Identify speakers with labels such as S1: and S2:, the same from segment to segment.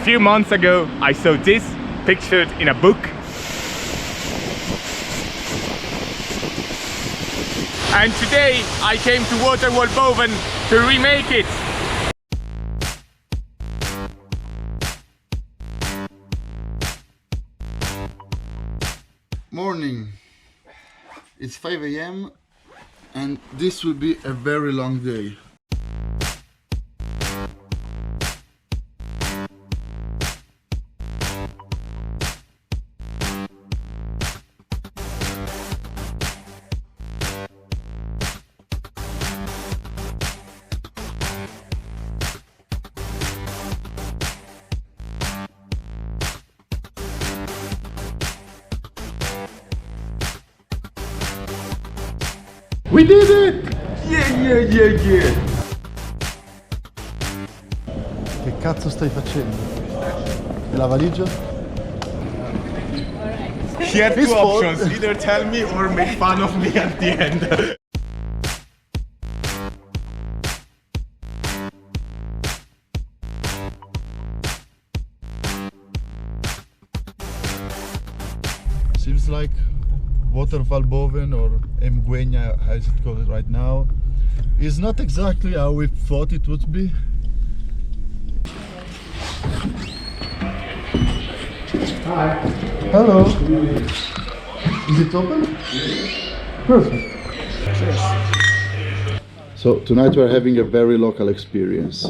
S1: A few months ago I saw this pictured in a book. And today I came to Waterval Boven to remake it.
S2: Morning. It's 5 a.m. and this will be a very long day. We did it! Yeah! Che cazzo stai facendo? E la valigia?
S1: He had two options, either tell me or make fun of me at the end.
S2: Seems like Waterval Boven, or Emgwenya as it called right now, is not exactly how we thought it would be. Hi. Hello. Is it open? Perfect. Cheers. So tonight we're having a very local experience.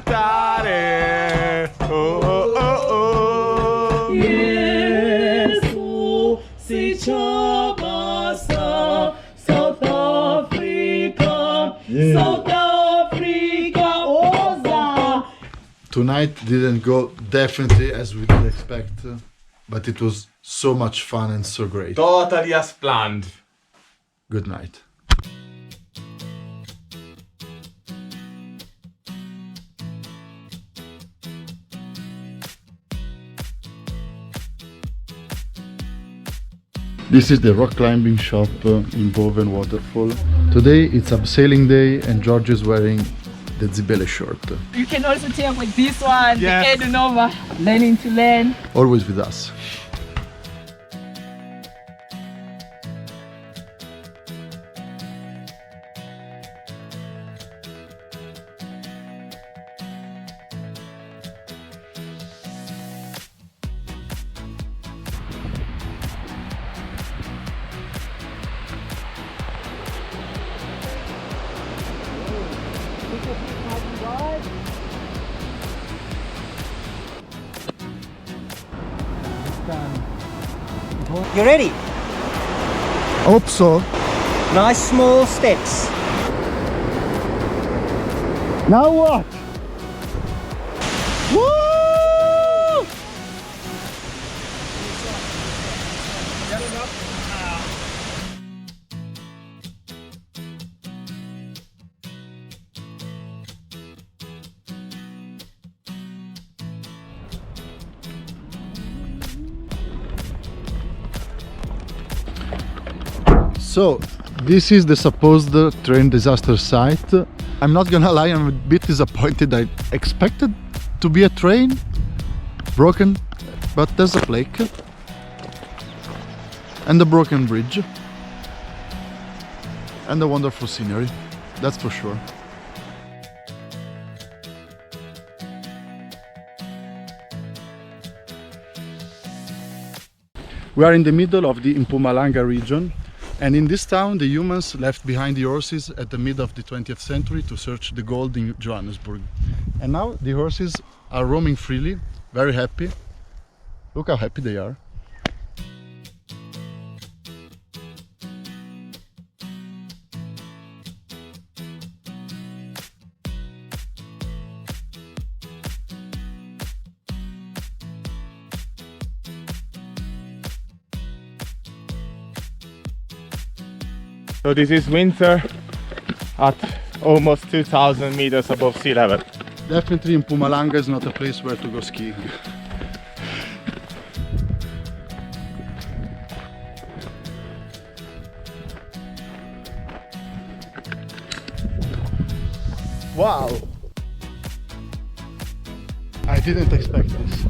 S1: Cantare, oh oh oh oh.
S3: Yesu si chabasa, South Africa, South Africa, Oza.
S2: Tonight didn't go definitely as we did expect, but it was so much fun and so great.
S1: Totally as planned.
S2: Good night. This is the rock climbing shop in Boven Waterfall. Today it's abseiling day and Giorgio is wearing the Zibele short.
S3: You can also take with this one,
S1: Yes.
S3: the Edinova, learning to learn.
S2: Always with us.
S4: You ready?
S2: Hope so.
S4: Nice small steps.
S2: Now what? Woo! So, this is the supposed train disaster site. I'm not gonna lie, I'm a bit disappointed. I expected to be a train broken, but there's a plaque and a broken bridge and a wonderful scenery, that's for sure. We are in the middle of the Mpumalanga region. And in this town, the humans left behind the horses at the mid of the 20th century to search the gold in Johannesburg. And now the horses are roaming freely, very happy. Look how happy they are.
S1: So this is winter at almost 2,000 meters above sea level.
S2: Definitely Mpumalanga is not a place where to go skiing. Wow! I didn't expect this.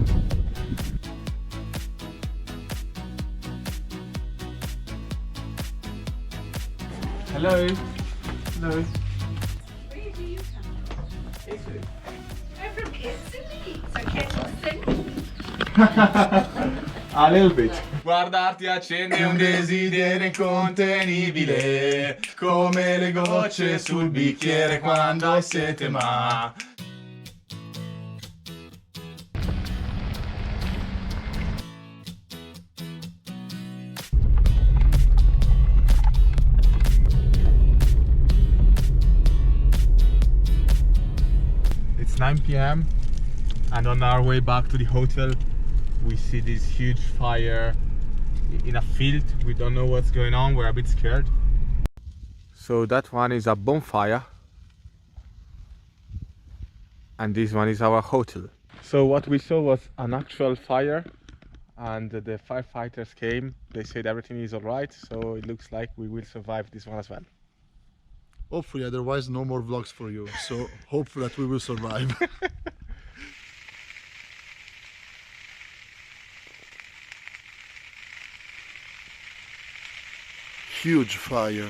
S1: Hello. Hello.
S5: Where do you come from? Italy. I'm from Italy. So can you sing?
S1: A little bit. Guardarti accende un desiderio incontenibile, come le gocce sul bicchiere quando hai sete, ma... It's 9 p.m. and on our way back to the hotel we see this huge fire in a field. We don't know what's going on, we're a bit scared. So that one is a bonfire and this one is our hotel. So what we saw was an actual fire and the firefighters came. They said everything is alright, so it looks like we will survive this one as well.
S2: Hopefully, otherwise no more vlogs for you. So hopefully that we will survive. Huge fire.